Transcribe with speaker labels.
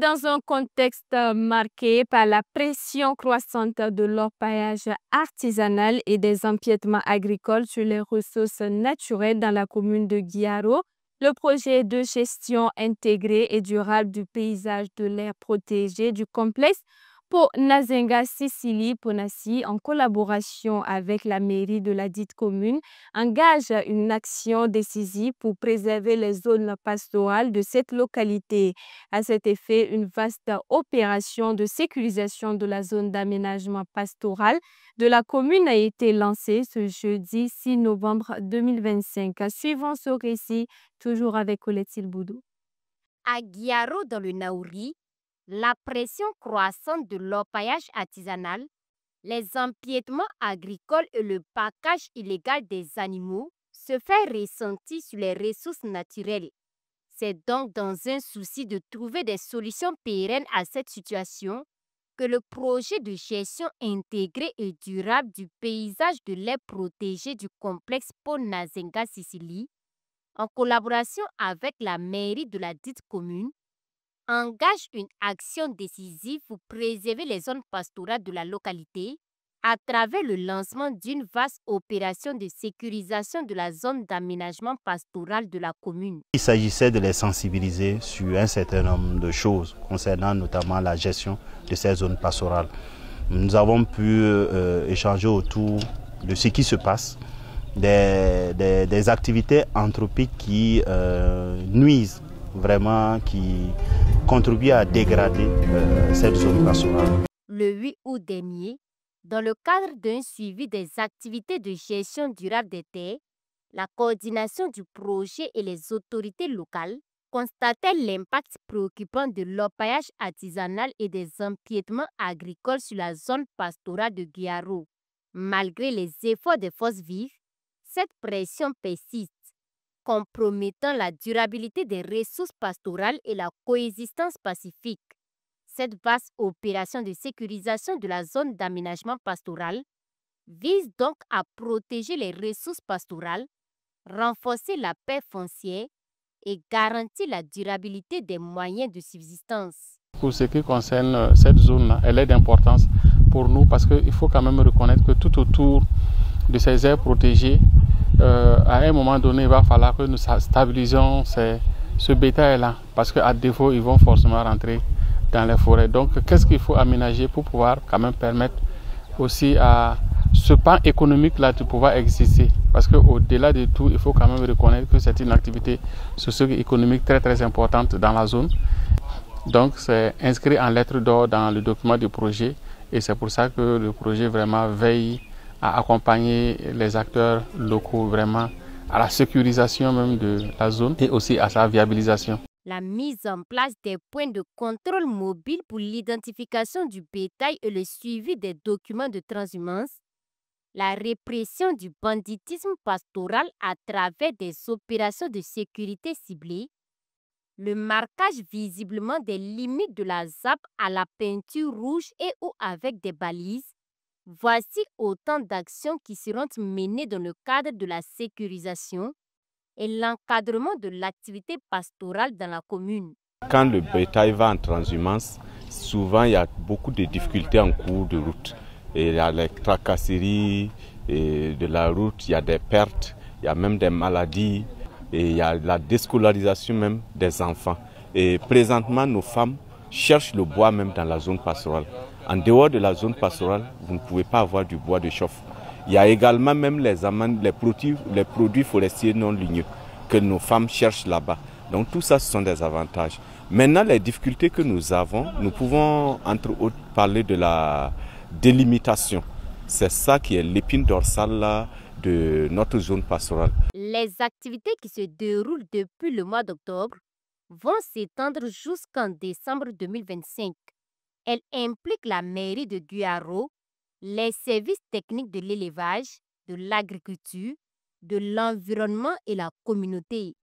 Speaker 1: Dans un contexte marqué par la pression croissante de l'orpaillage artisanal et des empiètements agricoles sur les ressources naturelles dans la commune de Guiaro, le projet de gestion intégrée et durable du paysage de l'aire protégé du complexe pour Nazenga Sicily Ponassi, en collaboration avec la mairie de la dite commune, engage une action décisive pour préserver les zones pastorales de cette localité. À cet effet, une vaste opération de sécurisation de la zone d'aménagement pastoral de la commune a été lancée ce jeudi 6 novembre 2025. Suivant ce récit, toujours avec Colette Silboudou.
Speaker 2: À Guiaro, dans le Naouri, la pression croissante de l'orpaillage artisanal, les empiètements agricoles et le package illégal des animaux se fait ressentir sur les ressources naturelles. C'est donc dans un souci de trouver des solutions pérennes à cette situation que le projet de gestion intégrée et durable du paysage de l'aire protégée du complexe Pont Nazenga Sicily, en collaboration avec la mairie de la dite commune, engage une action décisive pour préserver les zones pastorales de la localité à travers le lancement d'une vaste opération de sécurisation de la zone d'aménagement pastoral de la commune.
Speaker 3: Il s'agissait de les sensibiliser sur un certain nombre de choses concernant notamment la gestion de ces zones pastorales. Nous avons pu échanger autour de ce qui se passe, des activités anthropiques qui nuisent vraiment, qui contribuent à dégrader cette zone pastorale.
Speaker 2: Le 8 août dernier, dans le cadre d'un suivi des activités de gestion durable des terres, la coordination du projet et les autorités locales constataient l'impact préoccupant de l'orpaillage artisanal et des empiètements agricoles sur la zone pastorale de Guiaro. Malgré les efforts des forces vives, cette pression persiste, compromettant la durabilité des ressources pastorales et la coexistence pacifique. Cette vaste opération de sécurisation de la zone d'aménagement pastoral vise donc à protéger les ressources pastorales, renforcer la paix foncière et garantir la durabilité des moyens de subsistance.
Speaker 4: Pour ce qui concerne cette zone-là, elle est d'importance pour nous parce qu'il faut quand même reconnaître que tout autour de ces aires protégées, à un moment donné, il va falloir que nous stabilisions ce bétail-là parce qu'à défaut, ils vont forcément rentrer dans les forêts. Donc, qu'est-ce qu'il faut aménager pour pouvoir quand même permettre aussi à ce pan économique-là de pouvoir exister? Parce qu'au-delà de tout, il faut quand même reconnaître que c'est une activité socio-économique très très importante dans la zone. Donc, c'est inscrit en lettres d'or dans le document du projet et c'est pour ça que le projet vraiment veille à accompagner les acteurs locaux vraiment à la sécurisation même de la zone et aussi à sa viabilisation.
Speaker 2: La mise en place des points de contrôle mobile pour l'identification du bétail et le suivi des documents de transhumance, la répression du banditisme pastoral à travers des opérations de sécurité ciblées, le marquage visiblement des limites de la ZAP à la peinture rouge et ou avec des balises, voici autant d'actions qui seront menées dans le cadre de la sécurisation et l'encadrement de l'activité pastorale dans la commune.
Speaker 5: Quand le bétail va en transhumance, souvent il y a beaucoup de difficultés en cours de route. Et il y a les tracasseries de la route, il y a des pertes, il y a même des maladies, et il y a la déscolarisation même des enfants. Et présentement, nos femmes cherchent le bois même dans la zone pastorale. En dehors de la zone pastorale, vous ne pouvez pas avoir du bois de chauffe. Il y a également même les amandes, les produits forestiers non ligneux que nos femmes cherchent là-bas. Donc tout ça, ce sont des avantages. Maintenant, les difficultés que nous avons, nous pouvons entre autres parler de la délimitation. C'est ça qui est l'épine dorsale là, de notre zone pastorale.
Speaker 2: Les activités qui se déroulent depuis le mois d'octobre vont s'étendre jusqu'en décembre 2025. Elles impliquent la mairie de Guiaro, les services techniques de l'élevage, de l'agriculture, de l'environnement et la communauté.